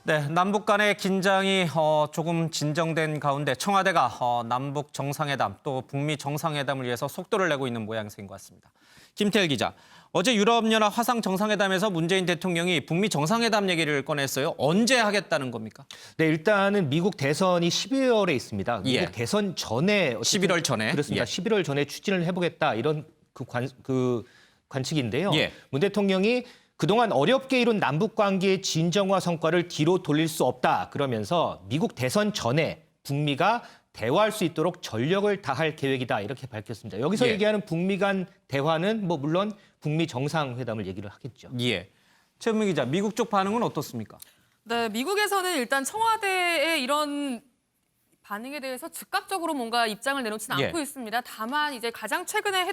네, 남북 간의 긴장이 조금 진정된 가운데 청와대가 남북 정상회담 또 북미 정상회담을 위해서 속도를 내고 있는 모양새인 것 같습니다. 김태일 기자, 어제 유럽연합 화상 정상회담에서 문재인 대통령이 북미 정상회담 얘기를 꺼냈어요. 언제 하겠다는 겁니까? 네, 일단은 미국 대선이 12월에 있습니다. 미국 예. 대선 전에 11월 전에. 그렇습니다. 예. 11월 전에 추진을 해보겠다 이런 관측인데요. 예. 문 대통령이 그동안 어렵게 이룬 남북 관계의 진정화 성과를 뒤로 돌릴 수 없다 그러면서 미국 대선 전에 북미가 대화할 수 있도록 전력을 다할 계획이다 이렇게 밝혔습니다. 여기서 예. 얘기하는 북미 간 대화는 뭐 물론 북미 정상회담을 얘기를 하겠죠. 예. 최은미 기자, 미국 쪽 반응은 어떻습니까? 네, 미국에서는 일단 청와대의 이런 반응에 대해서 즉각적으로 뭔가 입장을 내놓지는 예. 않고 있습니다. 다만 이제 가장 최근에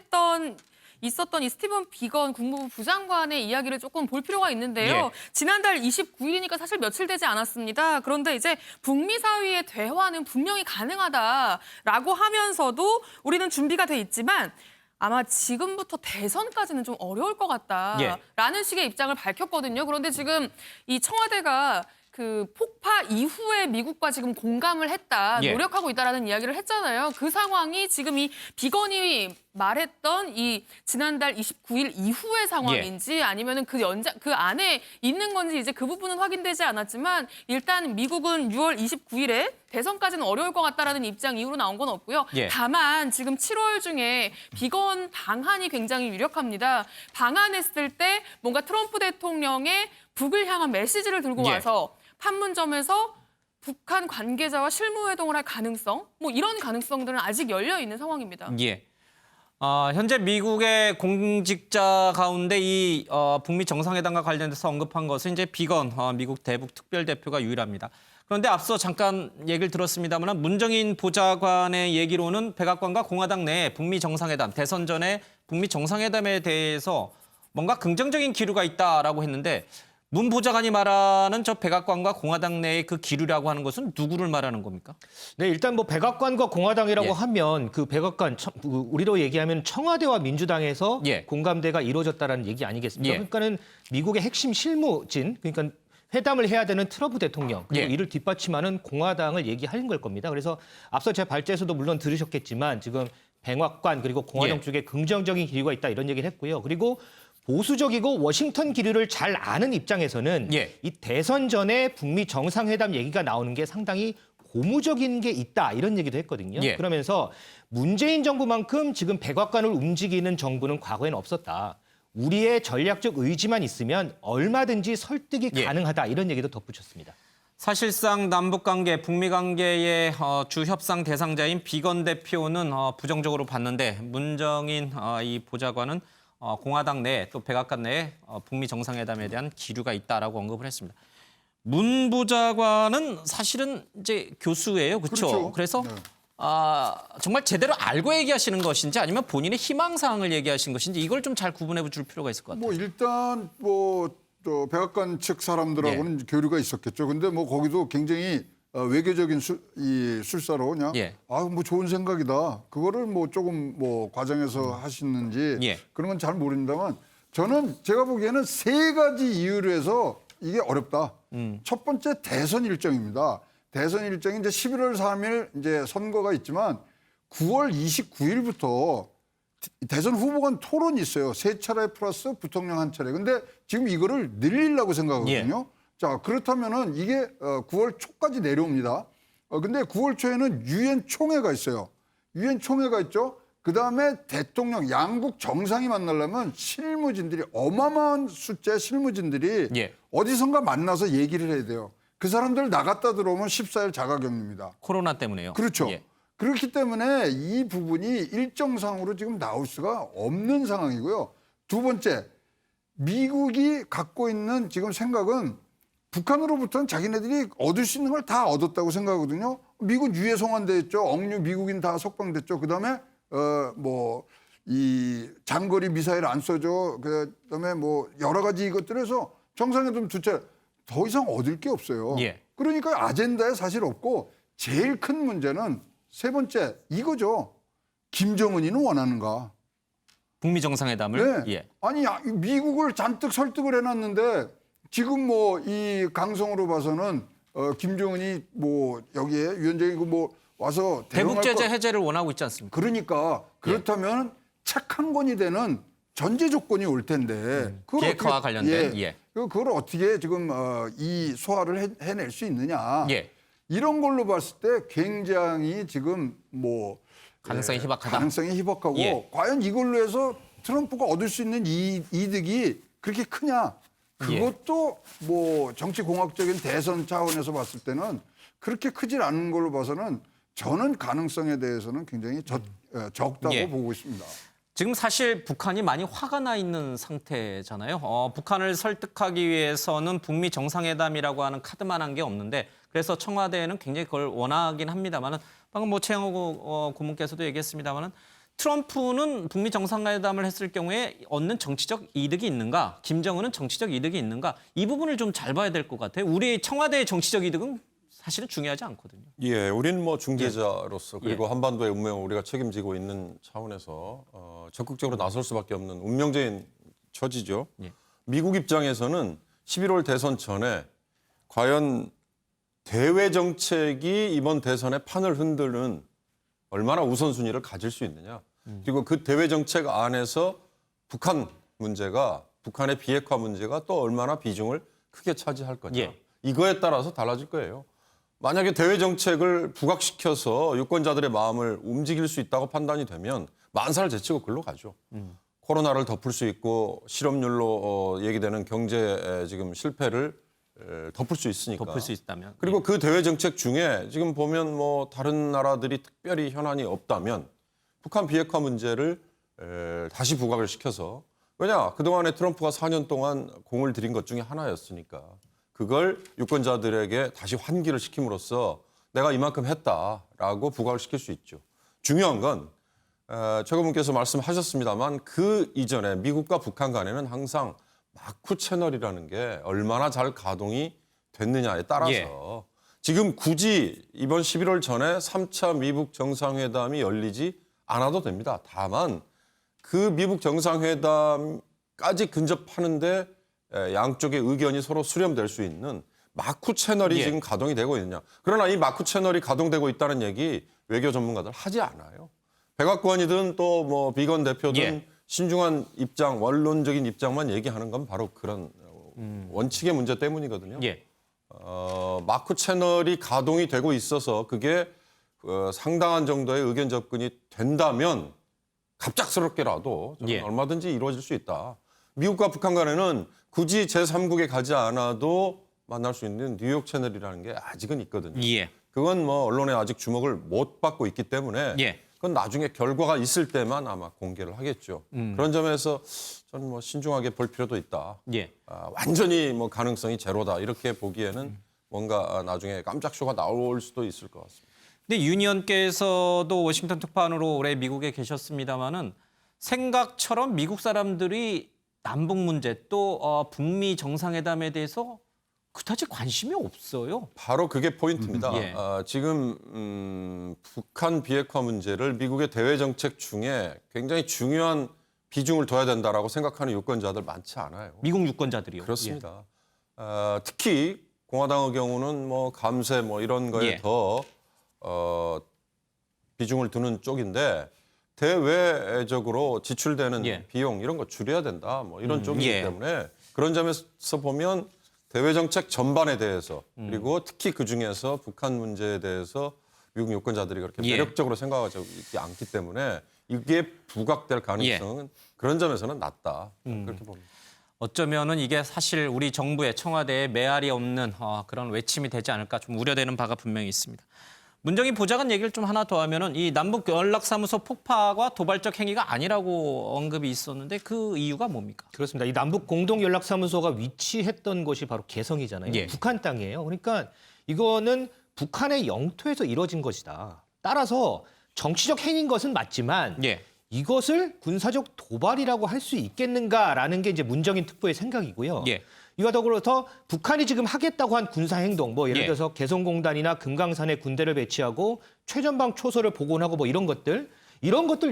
있었던 이 스티븐 비건 국무부 부장관의 이야기를 조금 볼 필요가 있는데요. 예. 지난달 29일이니까 사실 며칠 되지 않았습니다. 그런데 이제 북미 사이의 대화는 분명히 가능하다라고 하면서도 우리는 준비가 돼 있지만 아마 지금부터 대선까지는 좀 어려울 것 같다라는 예. 식의 입장을 밝혔거든요. 그런데 지금 이 청와대가 그 폭파 이후에 미국과 지금 공감을 했다, 예. 노력하고 있다라는 이야기를 했잖아요. 그 상황이 지금 이 비건이 말했던 이 지난달 29일 이후의 상황인지 아니면은 그 안에 있는 건지 이제 그 부분은 확인되지 않았지만 일단 미국은 6월 29일에 대선까지는 어려울 것 같다라는 입장 이후로 나온 건 없고요. 예. 다만 지금 7월 중에 비건 방한이 굉장히 유력합니다. 방한했을 때 뭔가 트럼프 대통령의 북을 향한 메시지를 들고 예. 와서 판문점에서 북한 관계자와 실무회동을 할 가능성, 뭐 이런 가능성들은 아직 열려 있는 상황입니다. 예. 현재 미국의 공직자 가운데 이 북미 정상회담과 관련돼서 언급한 것은 이제 비건 미국 대북 특별대표가 유일합니다. 그런데 앞서 잠깐 얘기를 들었습니다만 문정인 보좌관의 얘기로는 백악관과 공화당 내 북미 정상회담, 대선 전에 북미 정상회담에 대해서 뭔가 긍정적인 기류가 있다라고 했는데 문 보좌관이 말하는 저 백악관과 공화당 내의 그 기류라고 하는 것은 누구를 말하는 겁니까? 네, 일단 뭐 백악관과 공화당이라고 예. 하면 그 백악관 우리로 얘기하면 청와대와 민주당에서 예. 공감대가 이루어졌다라는 얘기 아니겠습니까? 예. 그러니까는 미국의 핵심 실무진, 그러니까 회담을 해야 되는 트럼프 대통령 그리고 예. 이를 뒷받침하는 공화당을 얘기하는 걸 겁니다. 그래서 앞서 제 발제에서도 물론 들으셨겠지만 지금 백악관 그리고 공화당 예. 쪽에 긍정적인 기류가 있다 이런 얘기를 했고요. 그리고 보수적이고 워싱턴 기류를 잘 아는 입장에서는 예. 이 대선 전에 북미 정상회담 얘기가 나오는 게 상당히 고무적인 게 있다 이런 얘기도 했거든요. 예. 그러면서 문재인 정부만큼 지금 백악관을 움직이는 정부는 과거에는 없었다. 우리의 전략적 의지만 있으면 얼마든지 설득이 예. 가능하다 이런 얘기도 덧붙였습니다. 사실상 남북관계, 북미관계의 주 협상 대상자인 비건 대표는 부정적으로 봤는데 문정인 이 보좌관은 공화당 내 또 백악관 내에 북미 정상회담에 대한 기류가 있다라고 언급을 했습니다. 문 보좌관은 사실은 이제 교수예요, 그렇죠? 그렇죠. 그래서 네. 정말 제대로 알고 얘기하시는 것인지 아니면 본인의 희망사항을 얘기하신 것인지 이걸 좀 잘 구분해 줄 필요가 있을 것 같아요. 뭐 일단 저 백악관 측 사람들하고는 교류가 있었겠죠. 근데 뭐 거기도 굉장히 외교적인 술사로 그냥 예. 뭐 좋은 생각이다. 그거를 뭐 조금 뭐 과장해서 하시는지 예. 그런 건 잘 모릅니다만 저는 제가 보기에는 세 가지 이유로 해서 이게 어렵다. 첫 번째 대선 일정입니다. 대선 일정이 이제 11월 3일 이제 선거가 있지만 9월 29일부터 대선 후보 간 토론이 있어요. 세 차례 플러스 부통령 한 차례. 근데 지금 이거를 늘리려고 생각하거든요. 자, 그렇다면은 이게 9월 초까지 내려옵니다. 근데 9월 초에는 유엔 총회가 있어요. 유엔 총회가 있죠. 그다음에 대통령 양국 정상이 만나려면 실무진들이 어마어마한 숫자의 실무진들이 예. 어디선가 만나서 얘기를 해야 돼요. 그 사람들 나갔다 들어오면 14일 자가격리입니다. 코로나 때문에요. 그렇죠. 예. 그렇기 때문에 이 부분이 일정상으로 지금 나올 수가 없는 상황이고요. 두 번째, 미국이 갖고 있는 지금 생각은 북한으로부터는 자기네들이 얻을 수 있는 걸 다 얻었다고 생각하거든요. 미군 유해 송환됐죠. 억류 미국인 다 석방됐죠. 그다음에 이 장거리 미사일 안 쏘죠. 그다음에 뭐 여러 가지 이것들에서 정상회담 두 차례 더 이상 얻을 게 없어요. 예. 그러니까 아젠다에 사실 없고 제일 큰 문제는 세 번째 이거죠. 김정은이는 원하는가? 북미 정상회담을 네. 예. 아니 미국을 잔뜩 설득을 해놨는데 지금 뭐 이 강성으로 봐서는 김정은이 뭐 여기에 위원장이고 뭐 와서 대북 대응할 제재 거- 해제를 원하고 있지 않습니까? 그러니까 그렇다면 책 한 권이 되는 전제 조건이 올 텐데 그걸 비핵화와 어떻게- 관련된, 예. 그걸 어떻게 지금 이 소화를 해낼 수 있느냐 예. 이런 걸로 봤을 때 굉장히 지금 뭐 가능성이 희박하다. 가능성이 희박하고 예. 과연 이걸로 해서 트럼프가 얻을 수 있는 이득이 그렇게 크냐? 그것도 뭐 정치 공학적인 대선 차원에서 봤을 때는 그렇게 크질 않은 걸로 봐서는 저는 가능성에 대해서는 굉장히 적다고 예. 보고 있습니다. 지금 사실 북한이 많이 화가 나 있는 상태잖아요. 북한을 설득하기 위해서는 북미 정상회담이라고 하는 카드만한 게 없는데 그래서 청와대에는 굉장히 그걸 원하긴 합니다만은 방금 뭐 최영호 고문께서도 얘기했습니다만은 트럼프는 북미 정상회담을 했을 경우에 얻는 정치적 이득이 있는가, 김정은은 정치적 이득이 있는가 이 부분을 좀 잘 봐야 될 것 같아요. 우리 청와대의 정치적 이득은 사실은 중요하지 않거든요. 예, 우리는 뭐 중재자로서 그리고 예. 한반도의 운명을 우리가 책임지고 있는 차원에서 적극적으로 나설 수밖에 없는 운명적인 처지죠. 예. 미국 입장에서는 11월 대선 전에 과연 대외 정책이 이번 대선의 판을 흔드는 얼마나 우선순위를 가질 수 있느냐. 그리고 그 대외 정책 안에서 북한 문제가 북한의 비핵화 문제가 또 얼마나 비중을 크게 차지할 거냐. 예. 이거에 따라서 달라질 거예요. 만약에 대외 정책을 부각시켜서 유권자들의 마음을 움직일 수 있다고 판단이 되면 만사를 제치고 글로 가죠. 코로나를 덮을 수 있고 실업률로 얘기되는 경제 지금 실패를 덮을 수 있으니까. 덮을 수 있다면. 그리고 그 대외 정책 중에 지금 보면 뭐 다른 나라들이 특별히 현안이 없다면 북한 비핵화 문제를 다시 부각을 시켜서 왜냐 그동안에 트럼프가 4년 동안 공을 들인 것 중에 하나였으니까 그걸 유권자들에게 다시 환기를 시킴으로써 내가 이만큼 했다라고 부각을 시킬 수 있죠. 중요한 건 최 고문께서 말씀하셨습니다만 그 이전에 미국과 북한 간에는 항상 마쿠 채널이라는 게 얼마나 잘 가동이 됐느냐에 따라서 예. 지금 굳이 이번 11월 전에 3차 미국 정상회담이 열리지 않아도 됩니다. 다만 그 미국 정상회담까지 근접하는데 양쪽의 의견이 서로 수렴될 수 있는 마쿠 채널이 예. 지금 가동이 되고 있느냐. 그러나 이 마쿠 채널이 가동되고 있다는 얘기 외교 전문가들 하지 않아요. 백악관이든 또 뭐 비건 대표든 예. 신중한 입장, 원론적인 입장만 얘기하는 건 바로 그런 원칙의 문제 때문이거든요. 예. 마크 채널이 가동이 되고 있어서 그게 상당한 정도의 의견 접근이 된다면 갑작스럽게라도 저는 예. 얼마든지 이루어질 수 있다. 미국과 북한 간에는 굳이 제3국에 가지 않아도 만날 수 있는 뉴욕 채널이라는 게 아직은 있거든요. 예. 그건 뭐 언론에 아직 주목을 못 받고 있기 때문에 예. 그건 나중에 결과가 있을 때만 아마 공개를 하겠죠. 그런 점에서 저는 뭐 신중하게 볼 필요도 있다. 예. 완전히 뭐 가능성이 제로다 이렇게 보기에는 뭔가 나중에 깜짝 쇼가 나올 수도 있을 것 같습니다. 근데 유니언께서도 워싱턴 특파원으로 올해 미국에 계셨습니다마는 생각처럼 미국 사람들이 남북 문제 또 북미 정상회담에 대해서 그다지 관심이 없어요. 바로 그게 포인트입니다. 예. 지금 북한 비핵화 문제를 미국의 대외 정책 중에 굉장히 중요한 비중을 둬야 된다라고 생각하는 유권자들 많지 않아요. 미국 유권자들이요. 그렇습니다. 특히 공화당의 경우는 뭐 감세 뭐 이런 거에 예. 더 비중을 두는 쪽인데 대외적으로 지출되는 예. 비용 이런 거 줄여야 된다. 뭐 이런 쪽이기 예. 때문에 그런 점에서 보면 대외 정책 전반에 대해서 그리고 특히 그 중에서 북한 문제에 대해서 미국 유권자들이 그렇게 예. 매력적으로 생각하지 있지 않기 때문에 이게 부각될 가능성은 그런 점에서는 낮다. 그렇게 봅니다. 어쩌면은 이게 사실 우리 정부의 청와대에 메아리 없는 그런 외침이 되지 않을까 좀 우려되는 바가 분명히 있습니다. 문정인 보좌관 얘기를 좀 하나 더 하면은 이 남북 연락사무소 폭파가 도발적 행위가 아니라고 언급이 있었는데 그 이유가 뭡니까? 그렇습니다. 이 남북 공동 연락사무소가 위치했던 곳이 바로 개성이잖아요. 예. 북한 땅이에요. 그러니까 이거는 북한의 영토에서 이뤄진 것이다. 따라서 정치적 행위인 것은 맞지만 예. 이것을 군사적 도발이라고 할 수 있겠는가라는 게 이제 문정인 특보의 생각이고요. 예. 이와 더불어서 북한이 지금 하겠다고 한 군사 행동, 뭐 예를 예. 들어서 개성공단이나 금강산에 군대를 배치하고 최전방 초소를 복원하고 뭐 이런 것들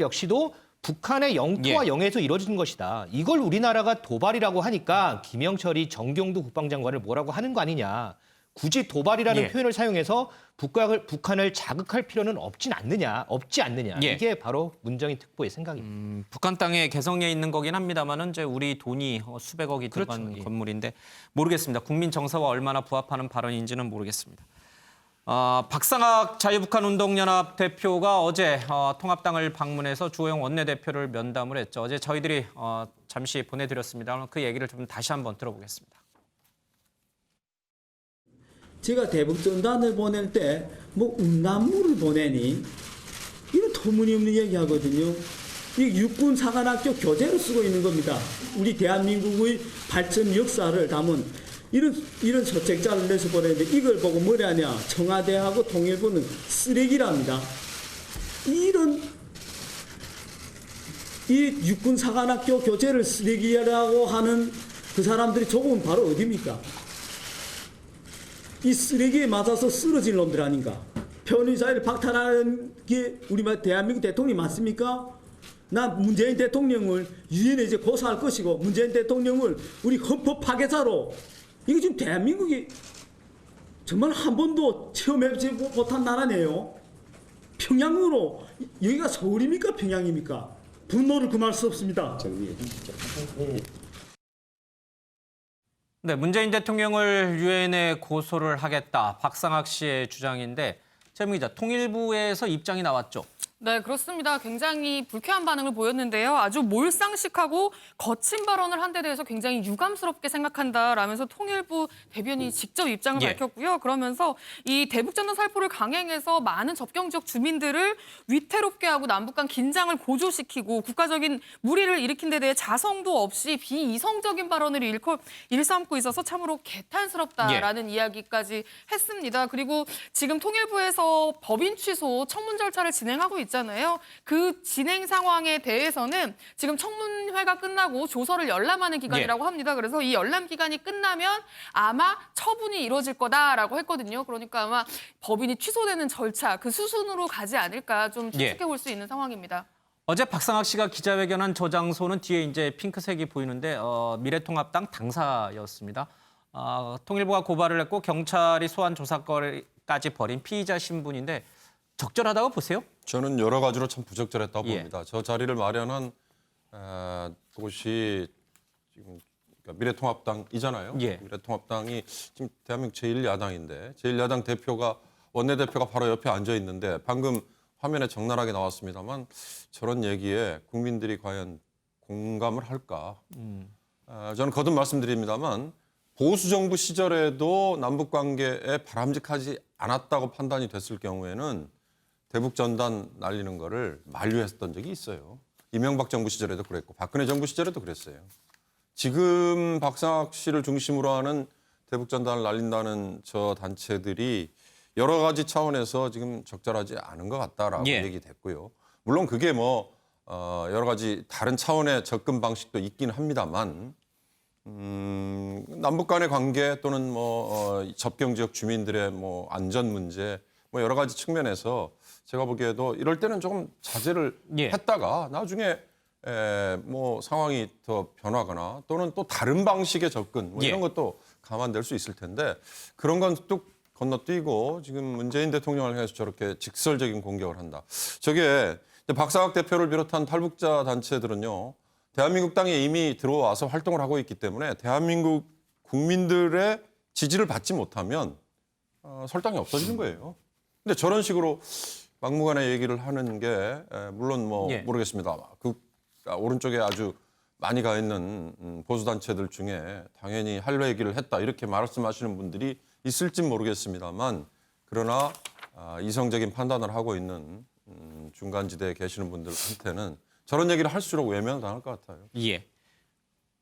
역시도 북한의 영토와 예. 영해에서 이루어진 것이다. 이걸 우리나라가 도발이라고 하니까 김영철이 정경두 국방장관을 뭐라고 하는 거 아니냐. 굳이 도발이라는 예. 표현을 사용해서 북한을 자극할 필요는 없지 않느냐. 예. 이게 바로 문정인 특보의 생각입니다. 북한 땅에 개성에 있는 거긴 합니다만은 이제 우리 돈이 수백억이 들어간 그렇죠. 예. 건물인데 모르겠습니다. 국민 정서와 얼마나 부합하는 발언인지는 모르겠습니다. 박상학 자유북한운동연합 대표가 어제 통합당을 방문해서 주호영 원내대표를 면담을 했죠. 어제 저희들이 잠시 보내드렸습니다. 그 얘기를 좀 다시 한번 들어보겠습니다. 제가 대북전단을 보낼 때 뭐 음란물을 보내니 이런 터무니없는 얘기하거든요. 이 육군 사관학교 교재로 쓰고 있는 겁니다. 우리 대한민국의 발전 역사를 담은 이런 서책자를 내서 보내는데 이걸 보고 뭐라 하냐. 청와대하고 통일부는 쓰레기랍니다. 이 육군 사관학교 교재를 쓰레기라고 하는 그 사람들이 조금은 바로 어디입니까? 이 쓰레기에 맞아서 쓰러질 놈들 아닌가? 편의사회를 박탈하는 게 우리 대한민국 대통령이 맞습니까? 나 문재인 대통령을 유엔에 이제 고소할 것이고 문재인 대통령을 우리 헌법 파괴자로 이거 지금 대한민국이 정말 한 번도 체험해보지 못한 나라네요. 평양으로 여기가 서울입니까? 평양입니까? 분노를 금할 수 없습니다. 네, 문재인 대통령을 유엔에 고소를 하겠다. 박상학 씨의 주장인데 최민 기자, 통일부에서 입장이 나왔죠. 네, 그렇습니다. 굉장히 불쾌한 반응을 보였는데요. 아주 몰상식하고 거친 발언을 한 데 대해서 굉장히 유감스럽게 생각한다라면서 통일부 대변인이 직접 입장을 예. 밝혔고요. 그러면서 이 대북전단 살포를 강행해서 많은 접경 지역 주민들을 위태롭게 하고 남북 간 긴장을 고조시키고 국가적인 무리를 일으킨 데 대해 자성도 없이 비이성적인 발언을 일삼고 있어서 참으로 개탄스럽다라는 이야기까지 했습니다. 그리고 지금 통일부에서 법인 취소 청문 절차를 진행하고 있잖아요. 그 진행 상황에 대해서는 지금 청문회가 끝나고 조서를 열람하는 기간이라고 합니다. 그래서 이 열람 기간이 끝나면 아마 처분이 이루어질 거다라고 했거든요. 그러니까 아마 법인이 취소되는 절차, 그 수순으로 가지 않을까 좀 추측해 볼 수 있는 상황입니다. 어제 박상학 씨가 기자회견한 저 장소는 뒤에 이제 핑크색이 보이는데 미래통합당 당사였습니다. 통일부가 고발을 했고 경찰이 소환 조사까지 벌인 피의자 신분인데 적절하다고 보세요? 저는 여러 가지로 참 부적절했다고 예. 봅니다. 저 자리를 마련한 곳이 지금 그러니까 미래통합당이잖아요. 예. 미래통합당이 지금 대한민국 제1야당인데 제1야당 대표가 원내대표가 바로 옆에 앉아 있는데 방금 화면에 적나라하게 나왔습니다만 저런 얘기에 국민들이 과연 공감을 할까? 저는 거듭 말씀드립니다만 보수 정부 시절에도 남북 관계에 바람직하지 않았다고 판단이 됐을 경우에는 대북 전단 날리는 거를 만류했던 적이 있어요. 이명박 정부 시절에도 그랬고 박근혜 정부 시절에도 그랬어요. 지금 박상학 씨를 중심으로 하는 대북 전단을 날린다는 저 단체들이 여러 가지 차원에서 지금 적절하지 않은 것 같다라고 예. 얘기됐고요. 물론 그게 뭐 여러 가지 다른 차원의 접근 방식도 있긴 합니다만 남북 간의 관계 또는 뭐 접경 지역 주민들의 뭐 안전 문제 뭐 여러 가지 측면에서 제가 보기에도 이럴 때는 조금 자제를 예. 했다가 나중에 뭐 상황이 더 변하거나 또는 또 다른 방식의 접근 뭐 예. 이런 것도 감안될 수 있을 텐데 그런 건 뚝 건너뛰고 지금 문재인 대통령을 향해서 저렇게 직설적인 공격을 한다. 저게 박상학 대표를 비롯한 탈북자 단체들은요. 대한민국 땅에 이미 들어와서 활동을 하고 있기 때문에 대한민국 국민들의 지지를 받지 못하면 설당이 없어지는 거예요. 근데 저런 식으로 막무가내 얘기를 하는 게 물론 뭐 예. 모르겠습니다. 그 오른쪽에 아주 많이 가 있는 보수 단체들 중에 당연히 할 얘기를 했다 이렇게 말씀하시는 분들이 있을진 모르겠습니다만 그러나 이성적인 판단을 하고 있는 중간지대에 계시는 분들한테는 저런 얘기를 할수록 외면을 당할 것 같아요. 예.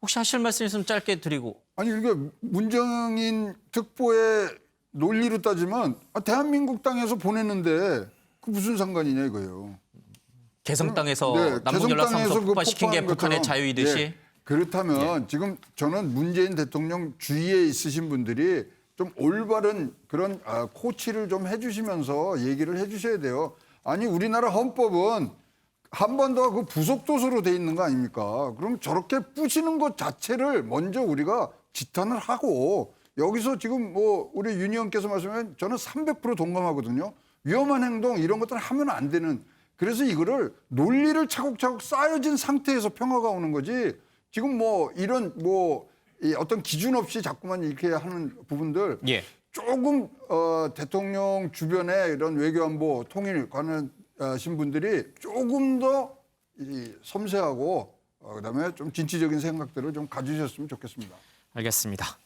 혹시 하실 말씀 있으면 짧게 드리고. 아니 이게 문정인 특보의 논리로 따지면 대한민국 땅에서 보냈는데 그 무슨 상관이냐 이거예요. 개성 땅에서 네, 남북 연락사무소 개성 땅에서 폭파시킨 게 폭파한 북한의 것처럼. 자유이듯이. 예. 그렇다면 지금 저는 문재인 대통령 주위에 있으신 분들이 좀 올바른 그런 코치를 좀 해주시면서 얘기를 해주셔야 돼요. 아니 우리나라 헌법은 한 번 더 그 부속도서로 돼 있는 거 아닙니까? 그럼 저렇게 부시는 것 자체를 먼저 우리가 지탄을 하고 여기서 지금 뭐 우리 윤 의원께서 말씀하면 저는 300% 동감하거든요. 위험한 행동 이런 것들을 하면 안 되는. 그래서 이거를 논리를 차곡차곡 쌓여진 상태에서 평화가 오는 거지. 지금 뭐 이런 뭐 이 어떤 기준 없이 자꾸만 이렇게 하는 부분들 예. 조금 대통령 주변에 이런 외교안보 통일 관련하신 분들이 조금 더 이 섬세하고 그다음에 좀 진취적인 생각들을 좀 가지셨으면 좋겠습니다. 알겠습니다.